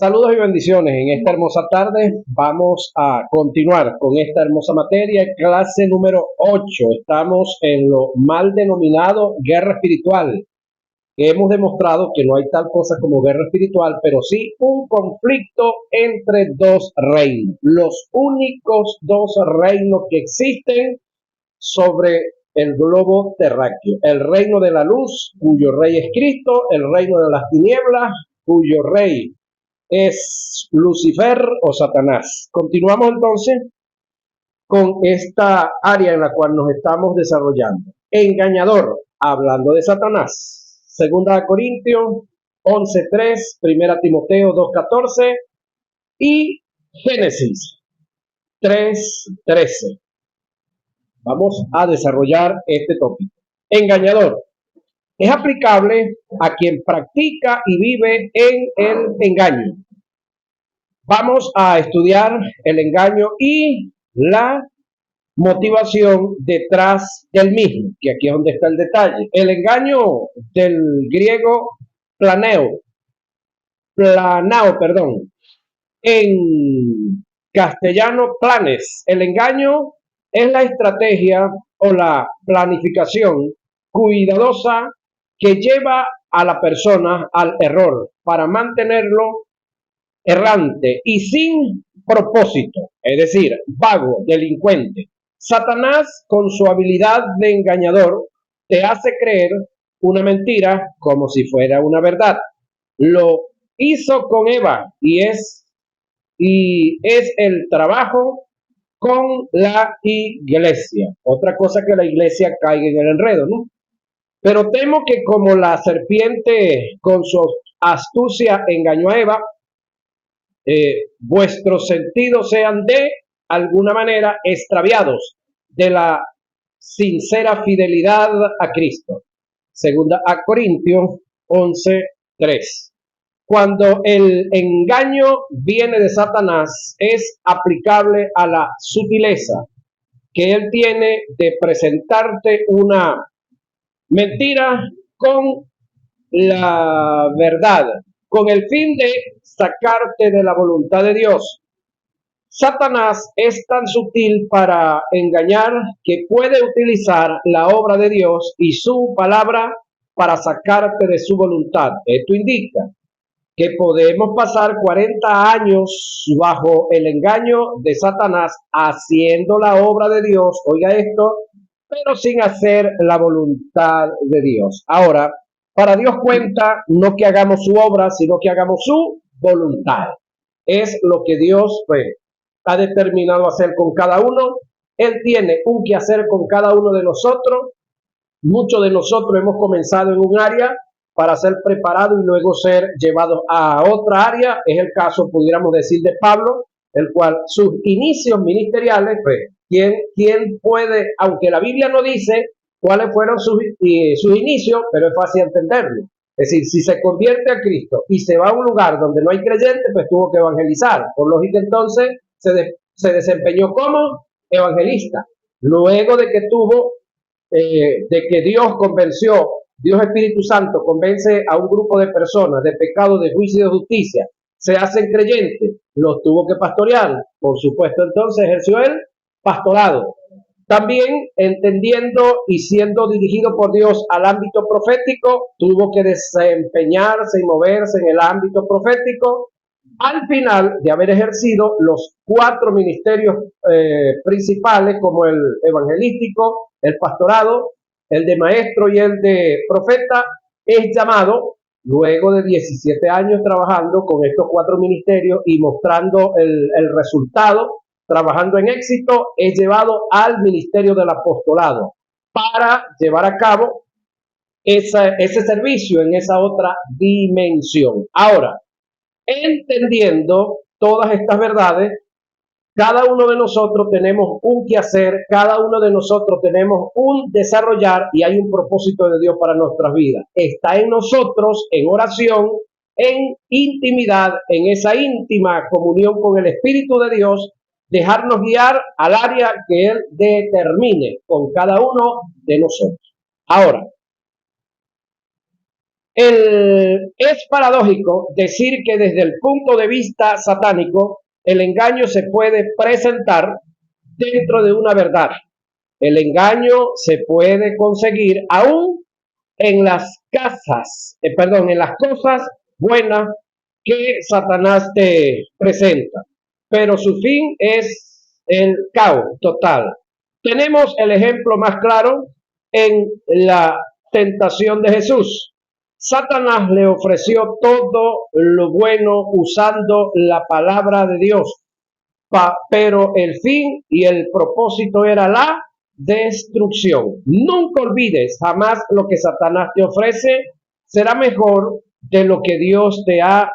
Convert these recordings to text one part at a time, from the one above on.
Saludos y bendiciones. En esta hermosa tarde vamos a continuar con esta hermosa materia, clase número 8. Estamos en lo mal denominado guerra espiritual, que hemos demostrado que no hay tal cosa como guerra espiritual, pero sí un conflicto entre dos reinos. Los únicos dos reinos que existen sobre el globo terráqueo. El reino de la luz, cuyo rey es Cristo, el reino de las tinieblas, cuyo rey es Lucifer o Satanás. Continuamos entonces con esta área en la cual nos estamos desarrollando. Engañador, hablando de Satanás. Segunda Corintios 11:3, Primera Timoteo 2:14 y Génesis 3:13. Vamos a desarrollar este tópico. Engañador. Es aplicable a quien practica y vive en el engaño. Vamos a estudiar el engaño y la motivación detrás del mismo, que aquí es donde está el detalle. El engaño del griego planao, en castellano planes. El engaño es la estrategia o la planificación cuidadosa que lleva a la persona al error para mantenerlo errante y sin propósito, es decir, vago, delincuente. Satanás, con su habilidad de engañador, te hace creer una mentira como si fuera una verdad. Lo hizo con Eva y es el trabajo con la iglesia. Otra cosa que la iglesia caiga en el enredo, ¿no? Pero temo que como la serpiente con su astucia engañó a Eva, vuestros sentidos sean de alguna manera extraviados de la sincera fidelidad a Cristo. Segunda a Corintios 11:3. Cuando el engaño viene de Satanás, es aplicable a la sutileza que él tiene de presentarte una mentira con la verdad, con el fin de sacarte de la voluntad de Dios. Satanás es tan sutil para engañar que puede utilizar la obra de Dios y su palabra para sacarte de su voluntad. Esto indica que podemos pasar 40 años bajo el engaño de Satanás haciendo la obra de Dios, oiga esto, pero sin hacer la voluntad de Dios. Ahora, para Dios cuenta no que hagamos su obra, sino que hagamos su voluntad. Es lo que Dios ha determinado hacer con cada uno. Él tiene un quehacer con cada uno de nosotros. Muchos de nosotros hemos comenzado en un área para ser preparados y luego ser llevados a otra área. Es el caso, pudiéramos decir, de Pablo, el cual sus inicios ministeriales, ¿quién puede, aunque la Biblia no dice cuáles fueron sus inicios, pero es fácil entenderlo? Es decir, si se convierte a Cristo y se va a un lugar donde no hay creyentes, pues tuvo que evangelizar. Por lógica, entonces, se desempeñó como evangelista. Luego de que de que Dios Espíritu Santo convence a un grupo de personas de pecado, de juicio y de justicia, se hacen creyentes, los tuvo que pastorear. Por supuesto, entonces ejerció el pastorado. También entendiendo y siendo dirigido por Dios al ámbito profético, tuvo que desempeñarse y moverse en el ámbito profético. Al final de haber ejercido los 4 ministerios principales, como el evangelístico, el pastorado, el de maestro y el de profeta, es llamado, luego de 17 años trabajando con estos 4 ministerios y mostrando el resultado, trabajando en éxito, es llevado al ministerio del apostolado para llevar a cabo ese servicio en esa otra dimensión. Ahora, entendiendo todas estas verdades, cada uno de nosotros tenemos un quehacer, cada uno de nosotros tenemos un desarrollar y hay un propósito de Dios para nuestras vidas. Está en nosotros, en oración, en intimidad, en esa íntima comunión con el Espíritu de Dios, dejarnos guiar al área que Él determine con cada uno de nosotros. Ahora, Es paradójico decir que desde el punto de vista satánico, el engaño se puede presentar dentro de una verdad. El engaño se puede conseguir aún en las en las cosas buenas que Satanás te presenta. Pero su fin es el caos total. Tenemos el ejemplo más claro en la tentación de Jesús. Satanás le ofreció todo lo bueno usando la palabra de Dios, pero el fin y el propósito era la destrucción. Nunca olvides jamás lo que Satanás te ofrece será mejor de lo que Dios te ha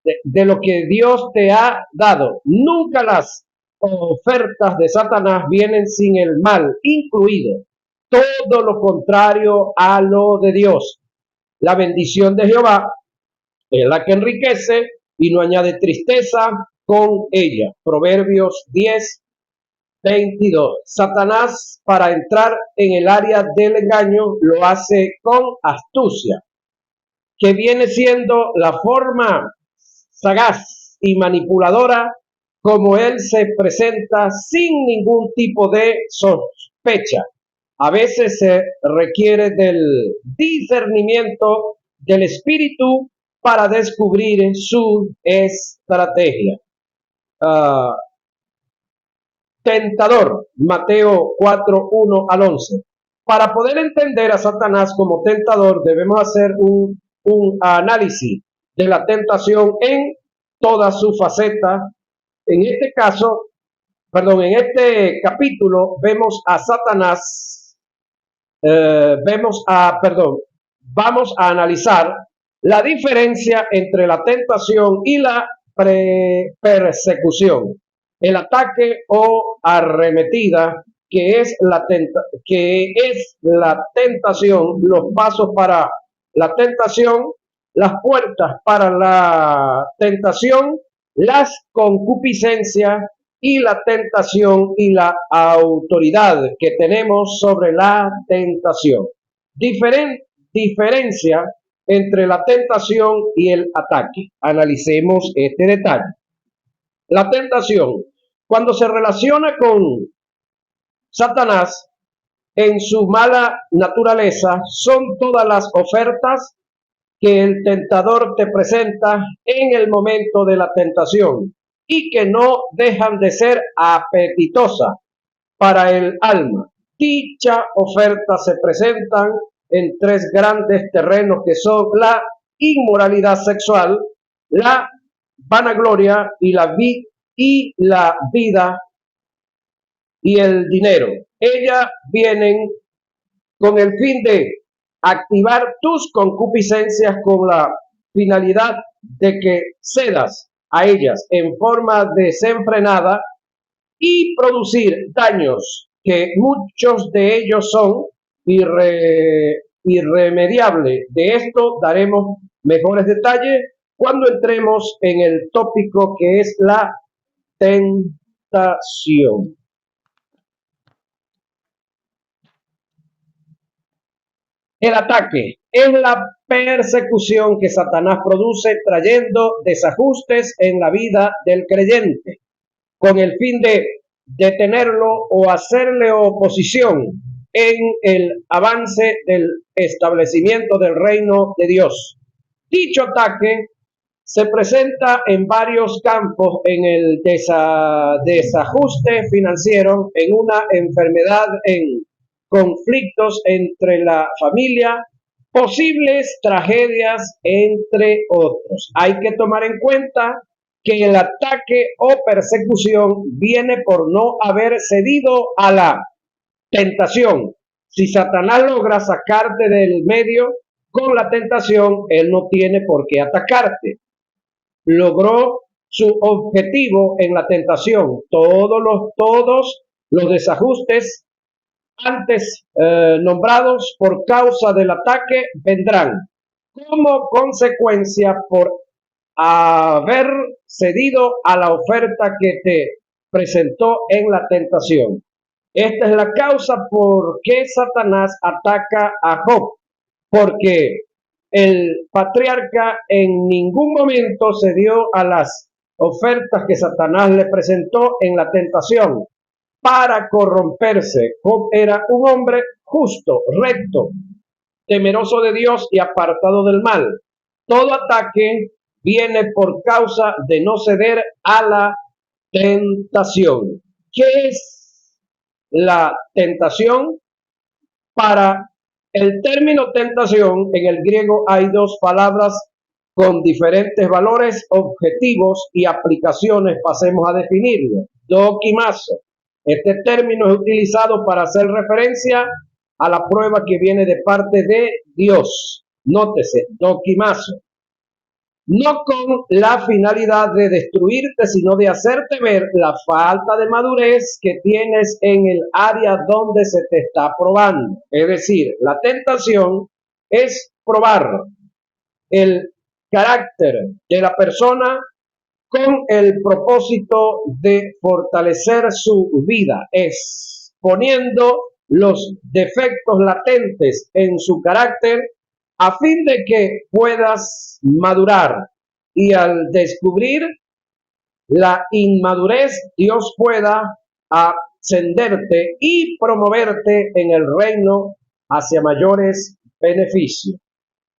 lo que Dios te ha dado. Nunca las ofertas de Satanás vienen sin el mal incluido. Todo lo contrario a lo de Dios. La bendición de Jehová es la que enriquece y no añade tristeza con ella. Proverbios 10:22. Satanás, para entrar en el área del engaño, lo hace con astucia, que viene siendo la forma sagaz y manipuladora como él se presenta sin ningún tipo de sospecha. A veces se requiere del discernimiento del espíritu para descubrir su estrategia. Tentador, Mateo 4:1-11. Para poder entender a Satanás como tentador, debemos hacer un análisis de la tentación en toda su faceta. En este capítulo, vemos a Satanás, vamos a analizar la diferencia entre la tentación y la persecución, el ataque o arremetida, que es la tentación, los pasos para la tentación, las puertas para la tentación, las concupiscencias y la tentación y la autoridad que tenemos sobre la tentación. Diferencia entre la tentación y el ataque. Analicemos este detalle. La tentación, cuando se relaciona con Satanás, en su mala naturaleza, son todas las ofertas que el tentador te presenta en el momento de la tentación y que no dejan de ser apetitosas para el alma. Dicha oferta se presentan en tres grandes terrenos que son la inmoralidad sexual, la vanagloria y la vida y el dinero. Ellas vienen con el fin de activar tus concupiscencias con la finalidad de que cedas a ellas en forma desenfrenada y producir daños que muchos de ellos son irremediables. De esto daremos mejores detalles cuando entremos en el tópico que es la tentación. El ataque es la persecución que Satanás produce trayendo desajustes en la vida del creyente, con el fin de detenerlo o hacerle oposición en el avance del establecimiento del reino de Dios. Dicho ataque se presenta en varios campos: en el desajuste financiero, en una enfermedad, en conflictos entre la familia, posibles tragedias, entre otros. Hay que tomar en cuenta que el ataque o persecución viene por no haber cedido a la tentación. Si Satanás logra sacarte del medio con la tentación, él no tiene por qué atacarte. Logró su objetivo en la tentación. Todos los desajustes antes nombrados por causa del ataque vendrán como consecuencia por haber cedido a la oferta que te presentó en la tentación. Esta es la causa por qué Satanás ataca a Job, porque el patriarca en ningún momento se dio a las ofertas que Satanás le presentó en la tentación para corromperse. Job era un hombre justo, recto, temeroso de Dios y apartado del mal. Todo ataque viene por causa de no ceder a la tentación. ¿Qué es la tentación? Para el término tentación, en el griego hay dos palabras con diferentes valores, objetivos y aplicaciones. Pasemos a definirlo. Dokimazo. Este término es utilizado para hacer referencia a la prueba que viene de parte de Dios. Nótese, dokimazo. No con la finalidad de destruirte, sino de hacerte ver la falta de madurez que tienes en el área donde se te está probando. Es decir, la tentación es probar el carácter de la persona con el propósito de fortalecer su vida, exponiendo los defectos latentes en su carácter a fin de que puedas madurar, y al descubrir la inmadurez, Dios pueda ascenderte y promoverte en el reino hacia mayores beneficios.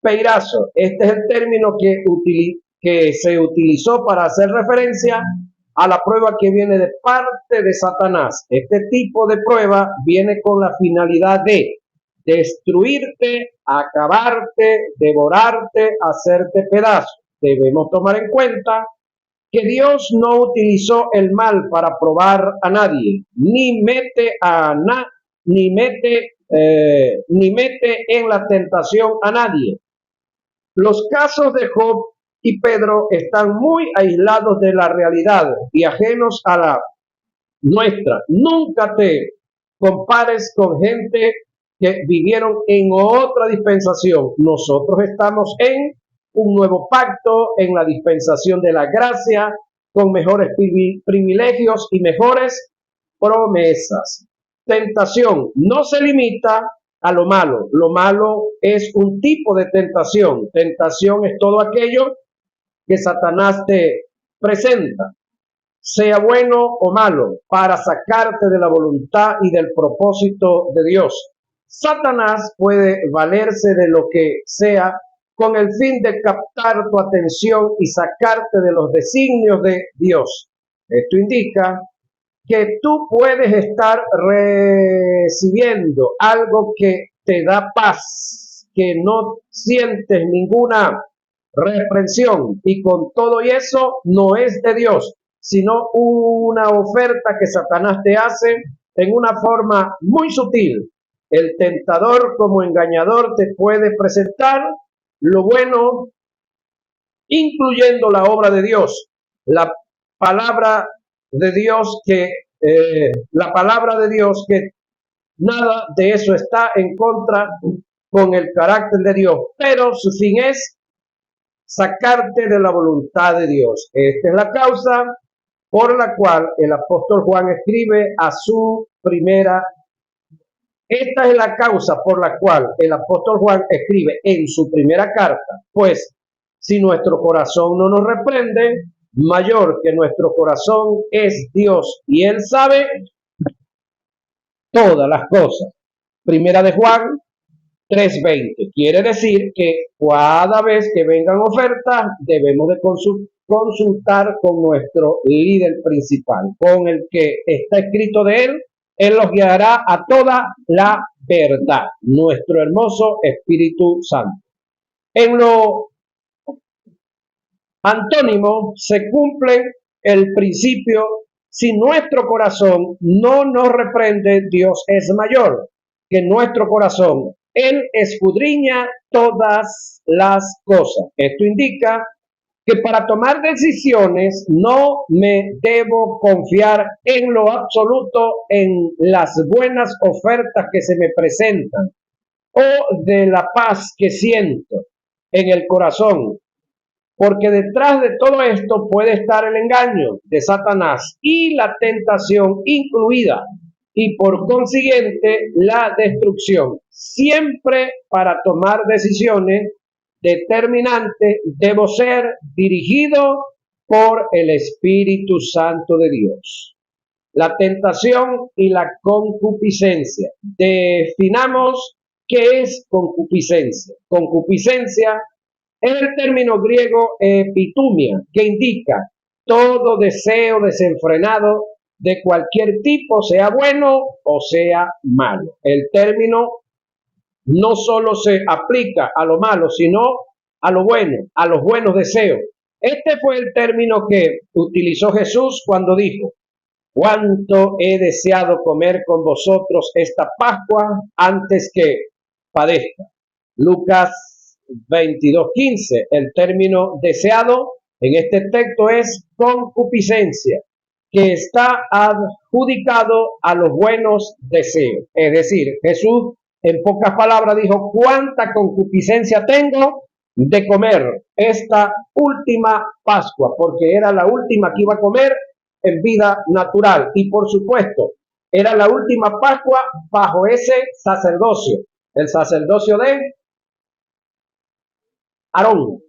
Peirazo, este es el término que se utilizó para hacer referencia a la prueba que viene de parte de Satanás. Este tipo de prueba viene con la finalidad de destruirte, acabarte, devorarte, hacerte pedazos. Debemos tomar en cuenta que Dios no utilizó el mal para probar a nadie, ni mete en la tentación a nadie. Los casos de Job y Pedro están muy aislados de la realidad y ajenos a la nuestra. Nunca te compares con gente que vivieron en otra dispensación. Nosotros estamos en un nuevo pacto, en la dispensación de la gracia, con mejores privilegios y mejores promesas. Tentación no se limita a lo malo. Lo malo es un tipo de tentación. Tentación es todo aquello que Satanás te presenta, sea bueno o malo, para sacarte de la voluntad y del propósito de Dios. Satanás puede valerse de lo que sea con el fin de captar tu atención y sacarte de los designios de Dios. Esto indica que tú puedes estar recibiendo algo que te da paz, que no sientes ninguna reprensión, y con todo y eso no es de Dios, sino una oferta que Satanás te hace en una forma muy sutil. El tentador como engañador te puede presentar lo bueno, incluyendo la obra de Dios, la palabra de Dios que nada de eso está en contra con el carácter de Dios, pero su fin es sacarte de la voluntad de Dios. Esta es la causa por la cual el apóstol Juan escribe a su primera. Esta es la causa por la cual el apóstol Juan escribe en su primera carta, pues si nuestro corazón no nos reprende, mayor que nuestro corazón es Dios, y Él sabe todas las cosas. Primera de Juan 3:20. Quiere decir que cada vez que vengan ofertas, debemos de consultar con nuestro líder principal, con el que está escrito de él. Él los guiará a toda la verdad, nuestro hermoso Espíritu Santo. En lo antónimo se cumple el principio: si nuestro corazón no nos reprende, Dios es mayor que nuestro corazón. Él escudriña todas las cosas. Esto indica que para tomar decisiones no me debo confiar en lo absoluto en las buenas ofertas que se me presentan o de la paz que siento en el corazón, porque detrás de todo esto puede estar el engaño de Satanás y la tentación incluida, y por consiguiente la destrucción. Siempre para tomar decisiones determinante, debo ser dirigido por el Espíritu Santo de Dios. La tentación y la concupiscencia. Definamos qué es concupiscencia. Concupiscencia es el término griego epitumia, que indica todo deseo desenfrenado de cualquier tipo, sea bueno o sea malo. El término no solo se aplica a lo malo, sino a lo bueno, a los buenos deseos. Este fue el término que utilizó Jesús cuando dijo: cuánto he deseado comer con vosotros esta Pascua antes que padezca. Lucas 22:15. El término deseado en este texto es concupiscencia, que está adjudicado a los buenos deseos. Es decir, Jesús en pocas palabras dijo: cuánta concupiscencia tengo de comer esta última Pascua, porque era la última que iba a comer en vida natural, y por supuesto era la última Pascua bajo ese sacerdocio, el sacerdocio de Aarón.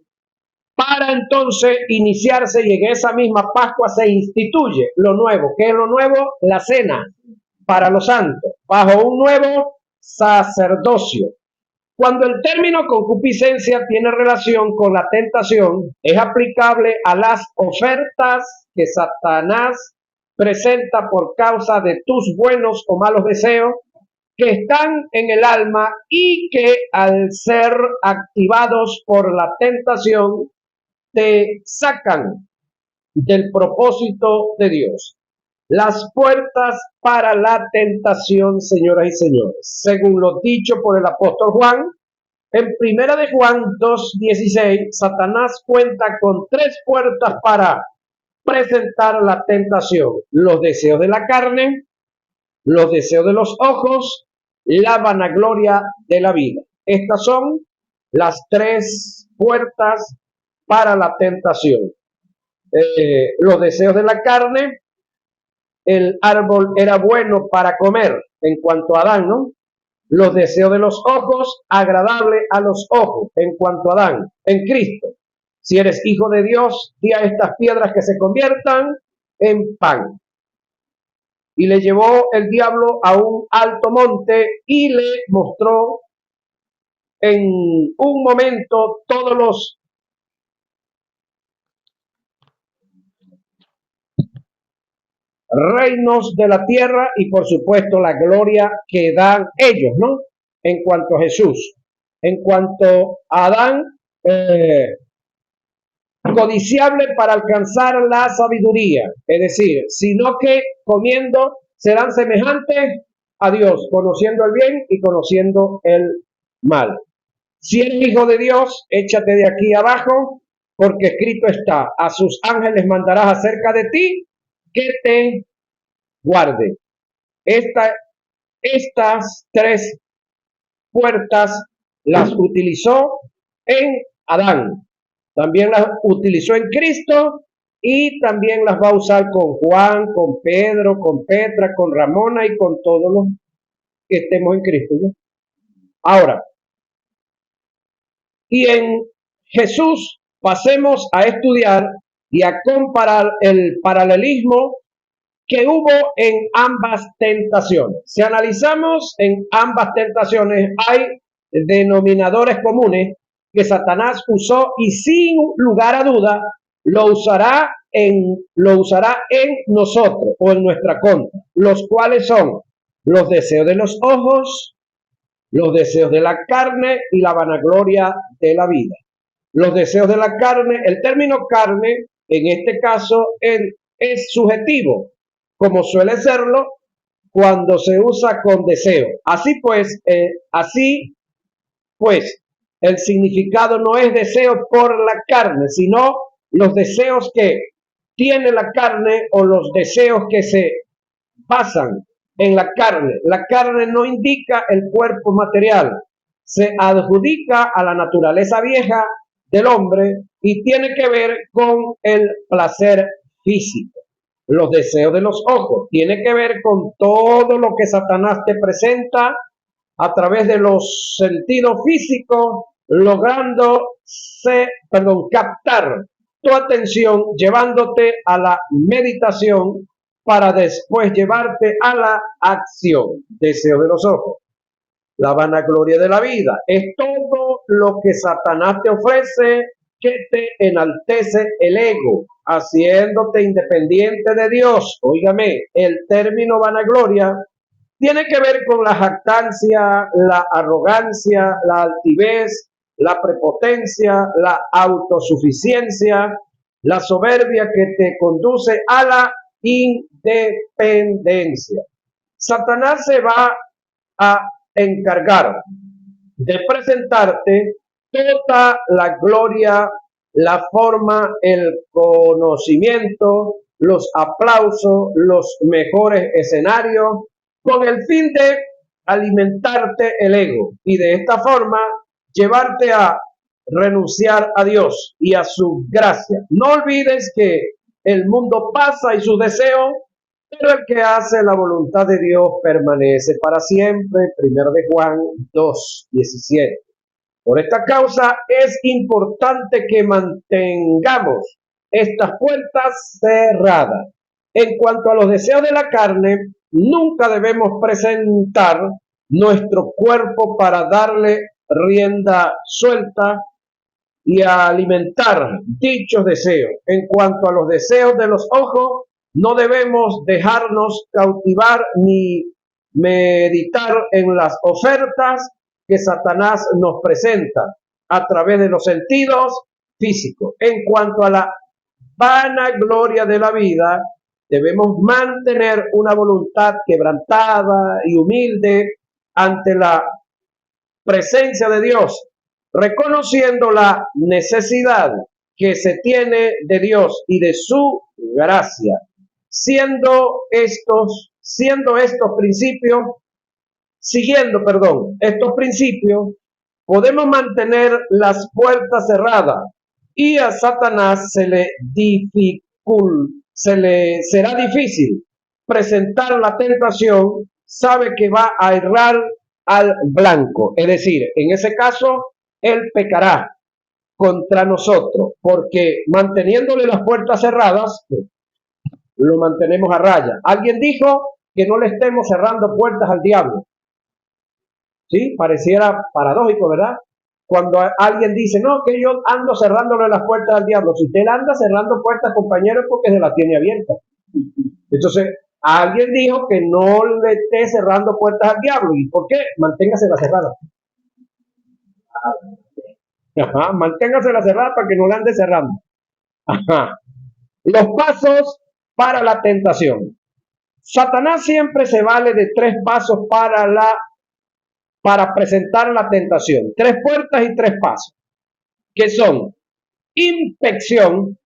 Para entonces iniciarse, y en esa misma Pascua se instituye lo nuevo. ¿Qué es lo nuevo? La cena para los santos, bajo un nuevo sacerdocio. Cuando el término concupiscencia tiene relación con la tentación, es aplicable a las ofertas que Satanás presenta por causa de tus buenos o malos deseos que están en el alma y que al ser activados por la tentación te sacan del propósito de Dios. Las puertas para la tentación, señoras y señores, según lo dicho por el apóstol Juan, en primera de Juan 2:16, Satanás cuenta con 3 puertas para presentar la tentación: los deseos de la carne, los deseos de los ojos, la vanagloria de la vida. Estas son las 3 puertas para la tentación. Los deseos de la carne. El árbol era bueno para comer en cuanto a Adán, ¿no? Los deseos de los ojos, agradable a los ojos en cuanto a Adán, en Cristo. Si eres hijo de Dios, di a estas piedras que se conviertan en pan. Y le llevó el diablo a un alto monte y le mostró en un momento todos los reinos de la tierra y por supuesto la gloria que dan ellos, ¿no? En cuanto a Jesús. En cuanto a Adán, codiciable para alcanzar la sabiduría, es decir, sino que comiendo serán semejantes a Dios, conociendo el bien y conociendo el mal. Si eres hijo de Dios, échate de aquí abajo, porque escrito está: a sus ángeles mandarás acerca de ti que te guarden. Estas 3 puertas las utilizó en Adán, también las utilizó en Cristo y también las va a usar con Juan, con Pedro, con Petra, con Ramona y con todos los que estemos en Cristo, ¿no? Ahora, y en Jesús pasemos a estudiar y a comparar el paralelismo que hubo en ambas tentaciones. Si analizamos en ambas tentaciones, hay denominadores comunes que Satanás usó y sin lugar a duda lo usará en nosotros o en nuestra contra, los cuales son los deseos de los ojos, los deseos de la carne y la vanagloria de la vida. Los deseos de la carne, el término carne en este caso es subjetivo, como suele serlo cuando se usa con deseo. Así pues, el significado no es deseo por la carne, sino los deseos que tiene la carne o los deseos que se basan en la carne. La carne no indica el cuerpo material, se adjudica a la naturaleza vieja del hombre y tiene que ver con el placer físico. Los deseos de los ojos tiene que ver con todo lo que Satanás te presenta a través de los sentidos físicos captar tu atención, llevándote a la meditación para después llevarte a la acción. Deseo de los ojos. La vanagloria de la vida es todo lo que Satanás te ofrece que te enaltece el ego, haciéndote independiente de Dios. Óigame, el término vanagloria tiene que ver con la jactancia, la arrogancia, la altivez, la prepotencia, la autosuficiencia, la soberbia que te conduce a la independencia. Satanás se va a encargar de presentarte toda la gloria, la forma, el conocimiento, los aplausos, los mejores escenarios, con el fin de alimentarte el ego y de esta forma llevarte a renunciar a Dios y a su gracia. No olvides que el mundo pasa y sus deseos, pero el que hace la voluntad de Dios permanece para siempre. 1 de Juan 2:17. Por esta causa es importante que mantengamos estas puertas cerradas. En cuanto a los deseos de la carne, nunca debemos presentar nuestro cuerpo para darle rienda suelta y a alimentar dichos deseos. En cuanto a los deseos de los ojos, no debemos dejarnos cautivar ni meditar en las ofertas que Satanás nos presenta a través de los sentidos físicos. En cuanto a la vanagloria de la vida, debemos mantener una voluntad quebrantada y humilde ante la presencia de Dios, reconociendo la necesidad que se tiene de Dios y de su gracia, siguiendo estos principios, podemos mantener las puertas cerradas y a Satanás se le será difícil presentar la tentación, sabe que va a errar al blanco, es decir, en ese caso, él pecará contra nosotros, porque manteniéndole las puertas cerradas, lo mantenemos a raya. Alguien dijo que no le estemos cerrando puertas al diablo. ¿Sí? Pareciera paradójico, ¿verdad? Cuando alguien dice, no, que yo ando cerrándole las puertas al diablo. Si usted anda cerrando puertas, compañero, es porque se las tiene abiertas. Entonces, alguien dijo que no le esté cerrando puertas al diablo. ¿Y por qué? Manténgasela cerrada. Ajá, manténgasela cerrada para que no la ande cerrando. Ajá. Los pasos para la tentación. Satanás siempre se vale de 3 pasos para presentar la tentación. 3 puertas y 3 pasos, que son inspección,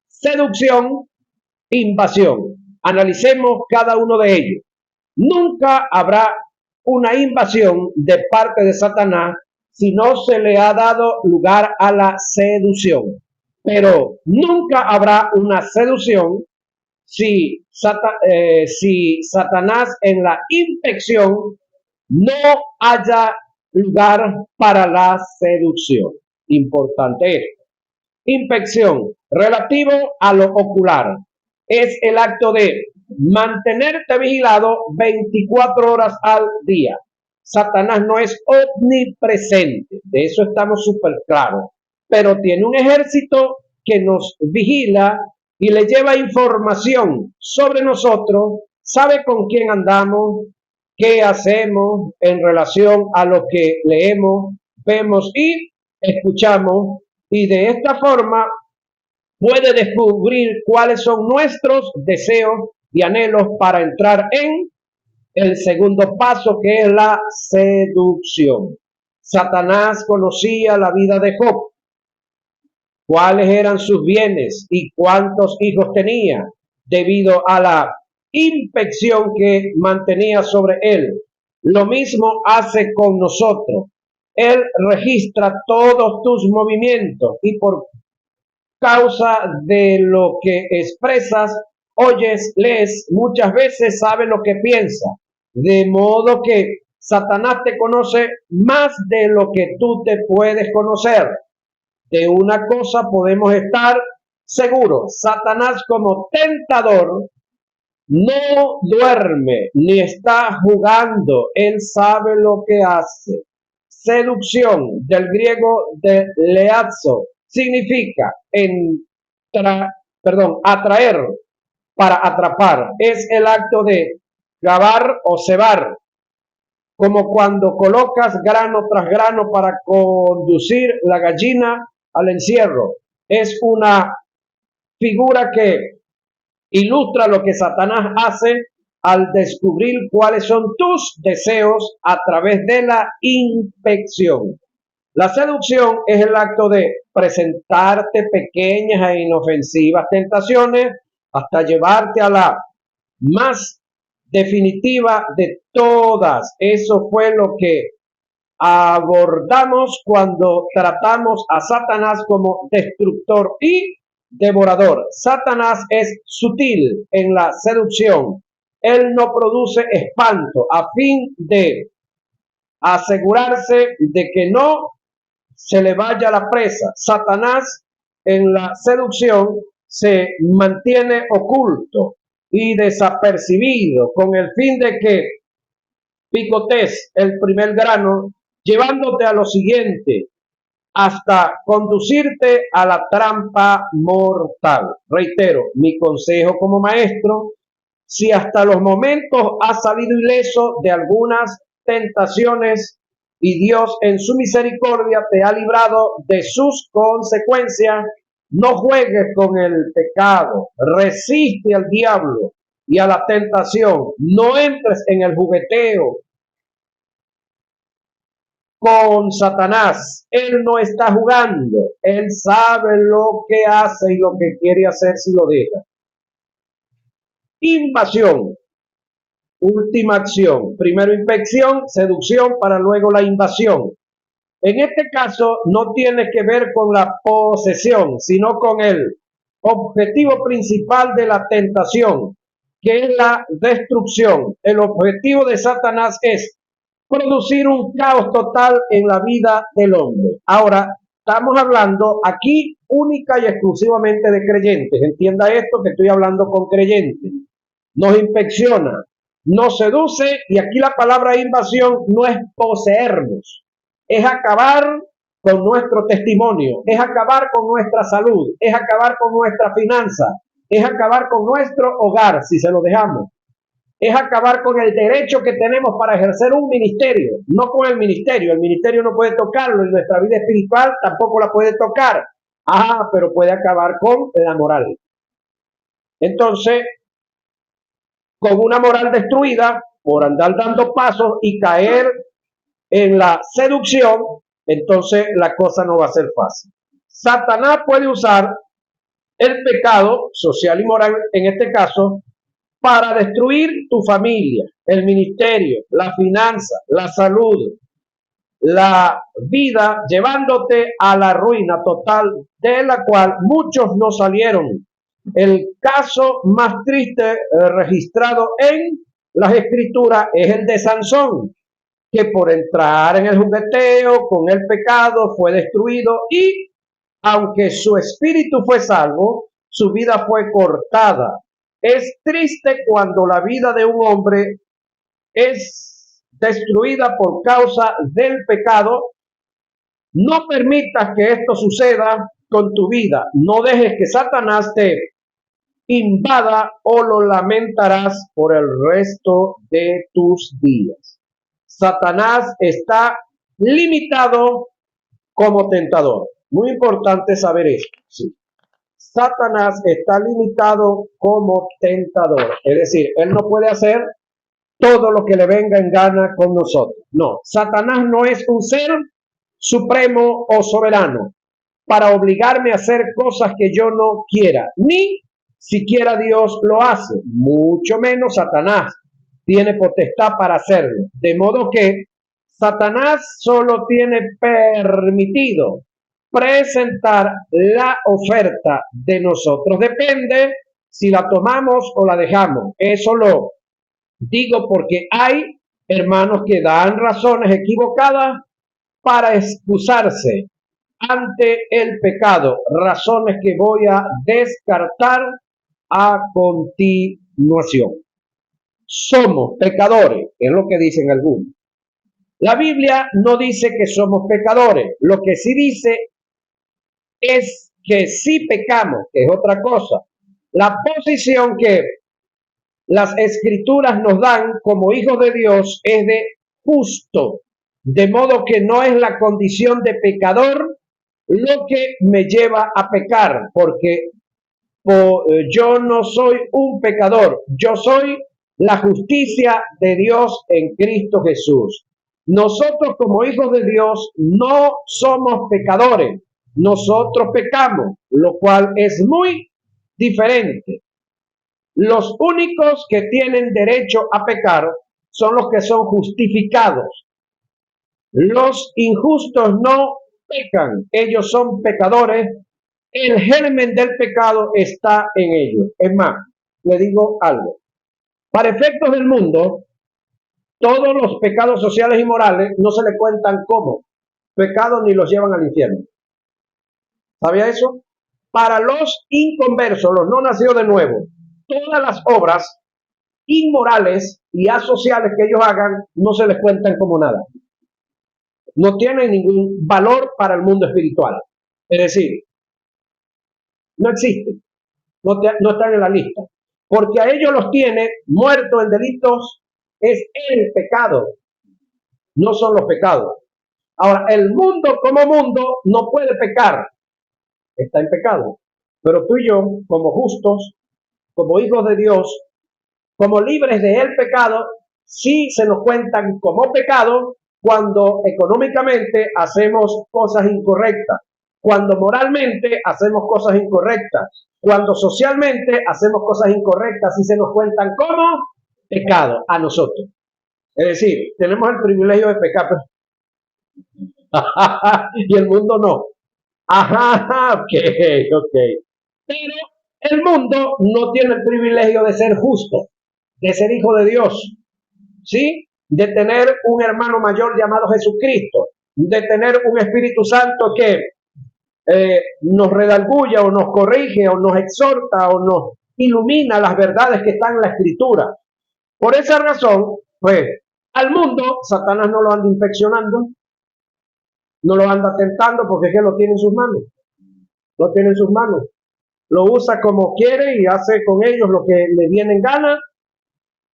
seducción, invasión. Analicemos cada uno de ellos. Nunca habrá una invasión de parte de Satanás si no se le ha dado lugar a la seducción. Pero nunca habrá una seducción si Satanás en la inspección no haya lugar para la seducción. Importante esto. Inspección, relativo a lo ocular, es el acto de mantenerte vigilado 24 horas al día. Satanás no es omnipresente, de eso estamos súper claros, pero tiene un ejército que nos vigila y le lleva información sobre nosotros, sabe con quién andamos, qué hacemos en relación a lo que leemos, vemos y escuchamos, y de esta forma puede descubrir cuáles son nuestros deseos y anhelos para entrar en el segundo paso, que es la seducción. Satanás conocía la vida de Job, cuáles eran sus bienes y cuántos hijos tenía, debido a la inspección que mantenía sobre él. Lo mismo hace con nosotros. Él registra todos tus movimientos y por causa de lo que expresas, oyes, lees, muchas veces sabe lo que piensa. De modo que Satanás te conoce más de lo que tú te puedes conocer. De una cosa podemos estar seguros: Satanás, como tentador, no duerme ni está jugando. Él sabe lo que hace. Seducción, del griego de leazo, significa atraer, para atrapar. Es el acto de cavar o cebar, como cuando colocas grano tras grano para conducir la gallina al encierro. Es una figura que ilustra lo que Satanás hace al descubrir cuáles son tus deseos a través de la inspección. La seducción es el acto de presentarte pequeñas e inofensivas tentaciones hasta llevarte a la más definitiva de todas. Eso fue lo que abordamos cuando tratamos a Satanás como destructor y devorador. Satanás es sutil en la seducción. Él no produce espanto a fin de asegurarse de que no se le vaya la presa. Satanás en la seducción se mantiene oculto y desapercibido con el fin de que picotees el primer grano, llevándote a lo siguiente hasta conducirte a la trampa mortal. Reitero, mi consejo como maestro: si hasta los momentos has salido ileso de algunas tentaciones y Dios en su misericordia te ha librado de sus consecuencias, no juegues con el pecado, resiste al diablo y a la tentación. No entres en el jugueteo con Satanás. Él no está jugando. Él sabe lo que hace y lo que quiere hacer si lo deja. Invasión. Última acción. Primero inspección, seducción, para luego la invasión. En este caso no tiene que ver con la posesión, sino con el objetivo principal de la tentación, que es la destrucción. El objetivo de Satanás es producir un caos total en la vida del hombre. Ahora, estamos hablando aquí única y exclusivamente de creyentes. Entienda esto, que estoy hablando con creyentes. Nos inspecciona, nos seduce, y aquí la palabra invasión no es poseernos, es acabar con nuestro testimonio, es acabar con nuestra salud, es acabar con nuestra finanza, es acabar con nuestro hogar si se lo dejamos. Es acabar con el derecho que tenemos para ejercer un ministerio, no con el ministerio. El ministerio no puede tocarlo y nuestra vida espiritual tampoco la puede tocar. Pero puede acabar con la moral. Entonces, con una moral destruida por andar dando pasos y caer en la seducción, entonces la cosa no va a ser fácil. Satanás puede usar el pecado social y moral, en este caso, para destruir tu familia, el ministerio, la finanza, la salud, la vida, llevándote a la ruina total, de la cual muchos no salieron. El caso más triste registrado en las escrituras es el de Sansón, que por entrar en el jugueteo con el pecado fue destruido, y aunque su espíritu fue salvo, su vida fue cortada. Es triste cuando la vida de un hombre es destruida por causa del pecado. No permitas que esto suceda con tu vida. No dejes que Satanás te invada, o lo lamentarás por el resto de tus días. Satanás está limitado como tentador. Muy importante saber esto. Sí. Satanás está limitado como tentador. Es decir, él no puede hacer todo lo que le venga en gana con nosotros. No, Satanás no es un ser supremo o soberano para obligarme a hacer cosas que yo no quiera, ni siquiera Dios lo hace, mucho menos Satanás tiene potestad para hacerlo. De modo que Satanás solo tiene permitido presentar la oferta de nosotros. Depende si la tomamos o la dejamos. Eso lo digo porque hay hermanos que dan razones equivocadas para excusarse ante el pecado, razones que voy a descartar a continuación. Somos pecadores, es lo que dicen algunos. La Biblia no dice que somos pecadores, lo que sí dice es que sí pecamos, que es otra cosa. La posición que las escrituras nos dan como hijos de Dios es de justo, de modo que no es la condición de pecador lo que me lleva a pecar, porque yo no soy un pecador, yo soy la justicia de Dios en Cristo Jesús. Nosotros como hijos de Dios no somos pecadores, nosotros pecamos, lo cual es muy diferente. Los únicos que tienen derecho a pecar son los que son justificados. Los injustos no pecan, ellos son pecadores. El germen del pecado está en ellos. Es más, le digo algo. Para efectos del mundo, todos los pecados sociales y morales no se le cuentan como pecados ni los llevan al infierno. ¿Sabía eso? Para los inconversos, los no nacidos de nuevo, todas las obras inmorales y asociales que ellos hagan no se les cuentan como nada. No tienen ningún valor para el mundo espiritual. Es decir, no existen, no están en la lista. Porque a ellos los tiene muertos en delitos, es el pecado, no son los pecados. Ahora, el mundo como mundo no puede pecar, está en pecado. Pero tú y yo, como justos, como hijos de Dios, como libres de el pecado, sí se nos cuentan como pecado cuando económicamente hacemos cosas incorrectas, cuando moralmente hacemos cosas incorrectas, cuando socialmente hacemos cosas incorrectas, sí se nos cuentan como pecado a nosotros. Es decir, tenemos el privilegio de pecar, pero y el mundo no. Ajá, ok. Pero el mundo no tiene el privilegio de ser justo, de ser hijo de Dios, ¿sí? De tener un hermano mayor llamado Jesucristo, de tener un Espíritu Santo que nos redarguya o nos corrige o nos exhorta o nos ilumina las verdades que están en la Escritura. Por esa razón, pues, al mundo Satanás no lo anda infeccionando, no lo anda tentando porque es que lo tiene en sus manos. Lo tiene en sus manos. Lo usa como quiere y hace con ellos lo que le viene en gana.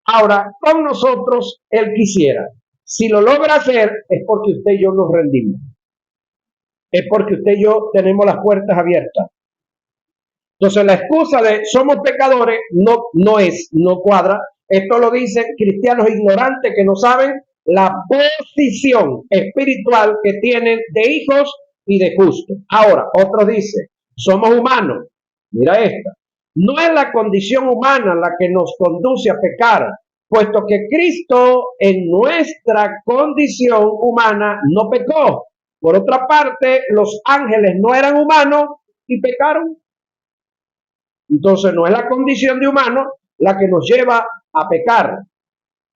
Ahora, con nosotros, él quisiera. Si lo logra hacer, es porque usted y yo nos rendimos. Es porque usted y yo tenemos las puertas abiertas. Entonces, la excusa de somos pecadores no cuadra. Esto lo dicen cristianos ignorantes que no saben la posición espiritual que tienen de hijos y de justos. Ahora, otros dicen, somos humanos. Mira esta. No es la condición humana la que nos conduce a pecar, puesto que Cristo en nuestra condición humana no pecó. Por otra parte, los ángeles no eran humanos y pecaron. Entonces no es la condición de humano la que nos lleva a pecar.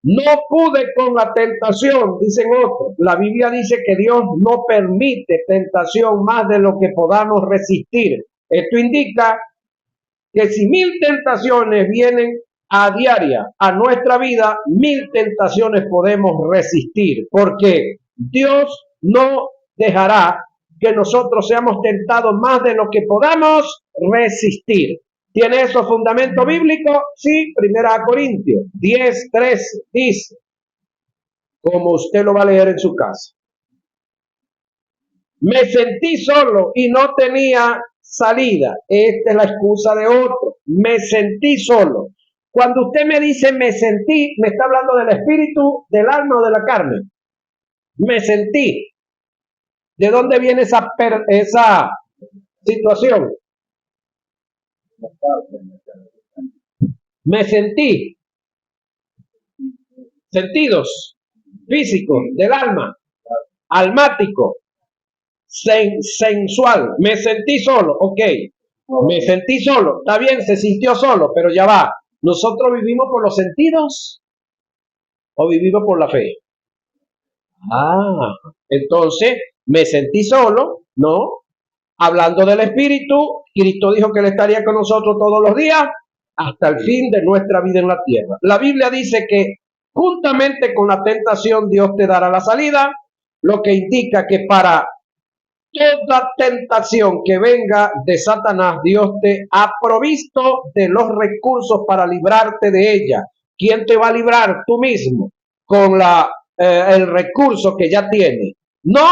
No pude con la tentación, dicen otros. La Biblia dice que Dios no permite tentación más de lo que podamos resistir. Esto indica que si 1000 tentaciones vienen a diaria a nuestra vida, 1000 tentaciones podemos resistir, porque Dios no dejará que nosotros seamos tentados más de lo que podamos resistir. ¿Tiene eso fundamento bíblico? Sí, 1 Corintios 10:13 dice, como usted lo va a leer en su casa. Me sentí solo y no tenía salida. Esta es la excusa de otro. Me sentí solo. Cuando usted me dice me sentí, me está hablando del espíritu, del alma o de la carne. Me sentí. ¿De dónde viene esa situación? Me sentí. Sentidos físicos del alma, almático, sensual. Me sentí solo, ok. Me sentí solo, está bien, se sintió solo, pero ya va. ¿Nosotros vivimos por los sentidos o vivimos por la fe? Ah, entonces me sentí solo, ¿no? Hablando del Espíritu, Cristo dijo que Él estaría con nosotros todos los días hasta el fin de nuestra vida en la tierra. La Biblia dice que juntamente con la tentación Dios te dará la salida, lo que indica que para toda tentación que venga de Satanás, Dios te ha provisto de los recursos para librarte de ella. ¿Quién te va a librar? Tú mismo, con el recurso que ya tienes. No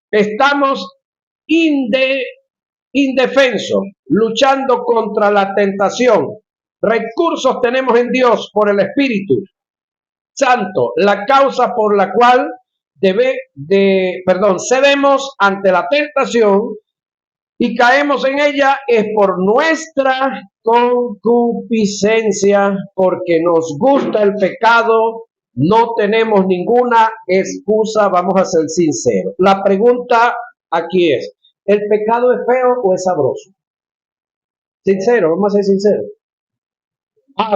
estamos indefensos, luchando contra la tentación. Recursos tenemos en Dios por el Espíritu Santo, la causa por la cual cedemos ante la tentación y caemos en ella es por nuestra concupiscencia, porque nos gusta el pecado, no tenemos ninguna excusa, vamos a ser sinceros. La pregunta aquí es, ¿el pecado es feo o es sabroso? Sincero, vamos a ser sinceros.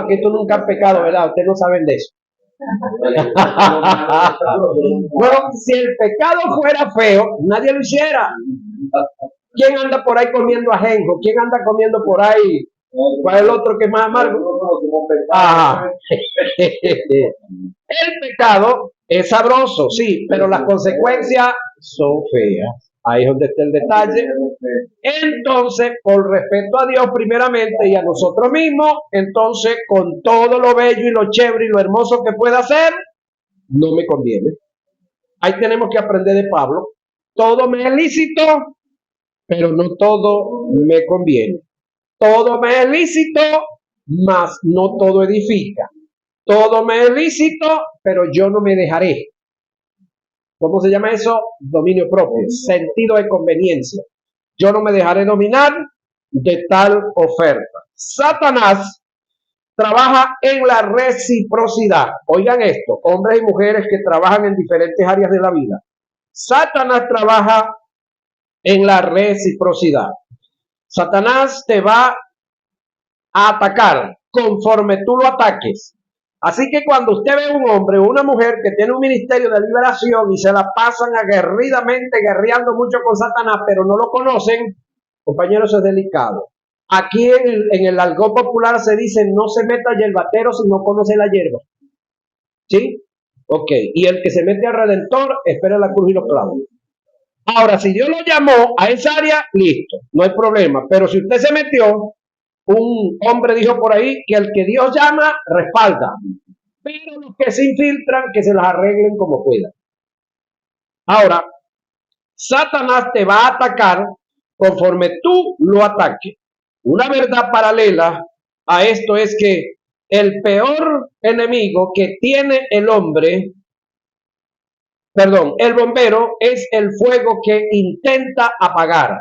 Que tú nunca has pecado, ¿verdad? Ustedes no saben de eso. Bueno, si el pecado fuera feo, nadie lo hiciera. ¿Quién anda por ahí comiendo ajenjo? ¿Quién anda comiendo por ahí? ¿Cuál es el otro que es más amargo? Ajá. El pecado es sabroso, sí, pero las consecuencias son feas. Ahí es donde está el detalle. Entonces, por respeto a Dios primeramente y a nosotros mismos, entonces con todo lo bello y lo chévere y lo hermoso que pueda hacer, no me conviene. Ahí tenemos que aprender de Pablo. Todo me es lícito, pero no todo me conviene. Todo me es lícito, mas no todo edifica. Todo me es lícito, pero yo no me dejaré. ¿Cómo se llama eso? Dominio propio, sentido de conveniencia. Yo no me dejaré dominar de tal oferta. Satanás trabaja en la reciprocidad. Oigan esto, hombres y mujeres que trabajan en diferentes áreas de la vida. Satanás trabaja en la reciprocidad. Satanás te va a atacar conforme tú lo ataques. Así que cuando usted ve un hombre o una mujer que tiene un ministerio de liberación y se la pasan aguerridamente guerreando mucho con Satanás, pero no lo conocen, compañeros, eso es delicado. Aquí en el argot popular se dice, no se meta al yerbatero si no conoce la hierba. ¿Sí? Ok. Y el que se mete al Redentor, espera la cruz y los clavos. Ahora, si Dios lo llamó a esa área, listo, no hay problema. Pero si usted se metió, un hombre dijo por ahí que el que Dios llama, respalda. Pero los que se infiltran, que se las arreglen como puedan. Ahora, Satanás te va a atacar conforme tú lo ataques. Una verdad paralela a esto es que el peor enemigo que tiene el bombero es el fuego que intenta apagar.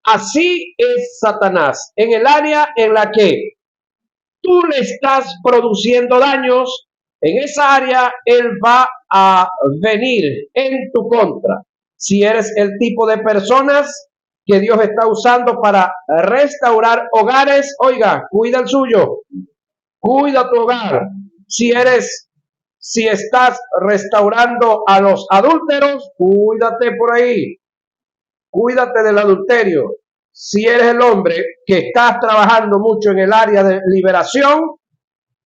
Así es Satanás, en el área en la que tú le estás produciendo daños, en esa área él va a venir en tu contra. Si eres el tipo de personas que Dios está usando para restaurar hogares, oiga, cuida el suyo, cuida tu hogar. Si estás restaurando a los adúlteros, cuídate por ahí, cuídate del adulterio. Si eres el hombre que estás trabajando mucho en el área de liberación,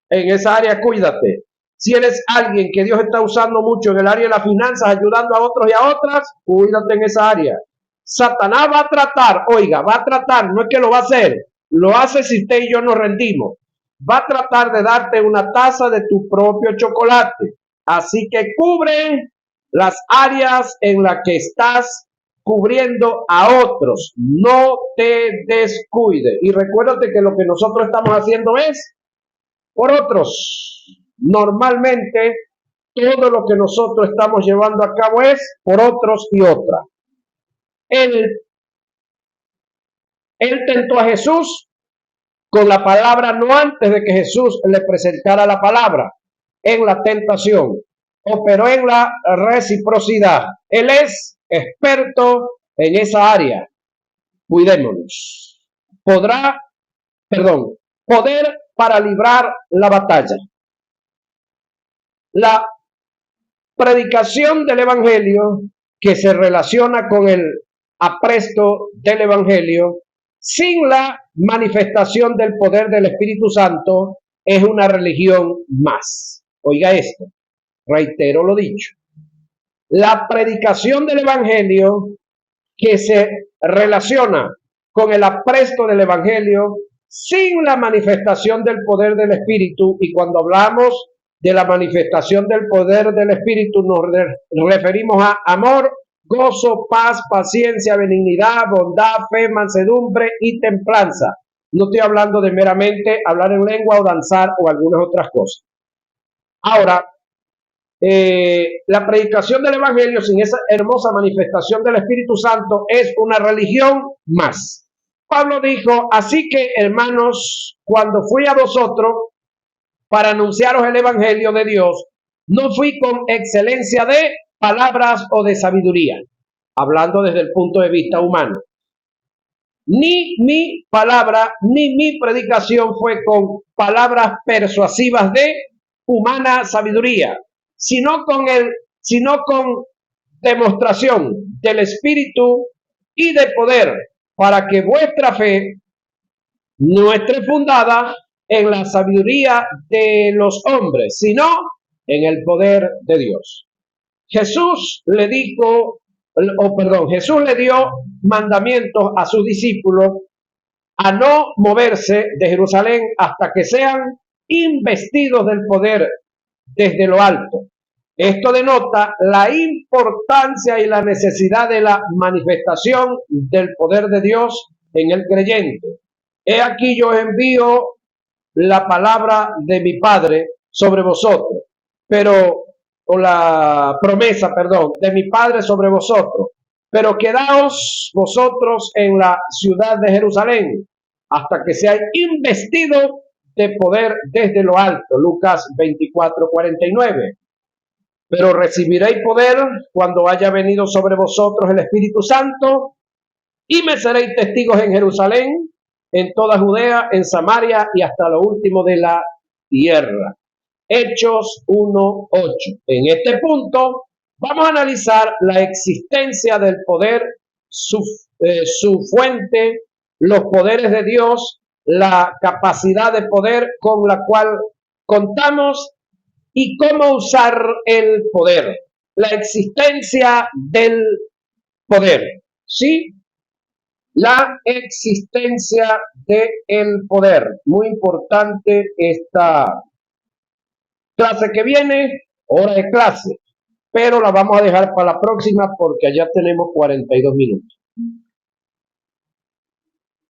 en esa área cuídate. Si eres alguien que Dios está usando mucho en el área de las finanzas, ayudando a otros y a otras, cuídate en esa área. Satanás va a tratar, no es que lo va a hacer, lo hace si usted y yo nos rendimos. Va a tratar de darte una taza de tu propio chocolate. Así que cubre las áreas en las que estás cubriendo a otros. No te descuide. Y recuérdate que lo que nosotros estamos haciendo es por otros. Normalmente, todo lo que nosotros estamos llevando a cabo es por otros y otras. Él tentó a Jesús con la palabra no antes de que Jesús le presentara la palabra. En la tentación, operó en la reciprocidad. Él es experto en esa área. Cuidémonos. Poder para librar la batalla. La predicación del Evangelio que se relaciona con el apresto del Evangelio sin la manifestación del poder del Espíritu Santo es una religión más. Oiga esto, reitero lo dicho. La predicación del Evangelio que se relaciona con el apresto del Evangelio sin la manifestación del poder del Espíritu, y cuando hablamos de la manifestación del poder del Espíritu nos referimos a amor, gozo, paz, paciencia, benignidad, bondad, fe, mansedumbre y templanza. No estoy hablando de meramente hablar en lengua o danzar o algunas otras cosas. Ahora, la predicación del Evangelio sin esa hermosa manifestación del Espíritu Santo es una religión más. Pablo dijo, así que hermanos, cuando fui a vosotros para anunciaros el Evangelio de Dios, no fui con excelencia de palabras o de sabiduría, hablando desde el punto de vista humano. Ni mi palabra, ni mi predicación fue con palabras persuasivas de humana sabiduría, sino con demostración del Espíritu y de poder, para que vuestra fe no esté fundada en la sabiduría de los hombres, sino en el poder de Dios. Jesús le dio mandamientos a sus discípulos a no moverse de Jerusalén hasta que sean investidos del poder desde lo alto. Esto denota la importancia y la necesidad de la manifestación del poder de Dios en el creyente. He aquí yo envío la palabra de mi Padre sobre vosotros, o la promesa, de mi Padre sobre vosotros, pero quedaos vosotros en la ciudad de Jerusalén hasta que seáis investidos de poder desde lo alto. Lucas 24:49. Pero recibiréis poder cuando haya venido sobre vosotros el Espíritu Santo, y me seréis testigos en Jerusalén, en toda Judea, en Samaria y hasta lo último de la tierra. Hechos 1:8. En este punto vamos a analizar la existencia del poder, su fuente, los poderes de Dios, la capacidad de poder con la cual contamos y cómo usar el poder, la existencia del poder, ¿sí? La existencia del poder. Muy importante esta clase que viene, hora de clase, pero la vamos a dejar para la próxima porque ya tenemos 42 minutos.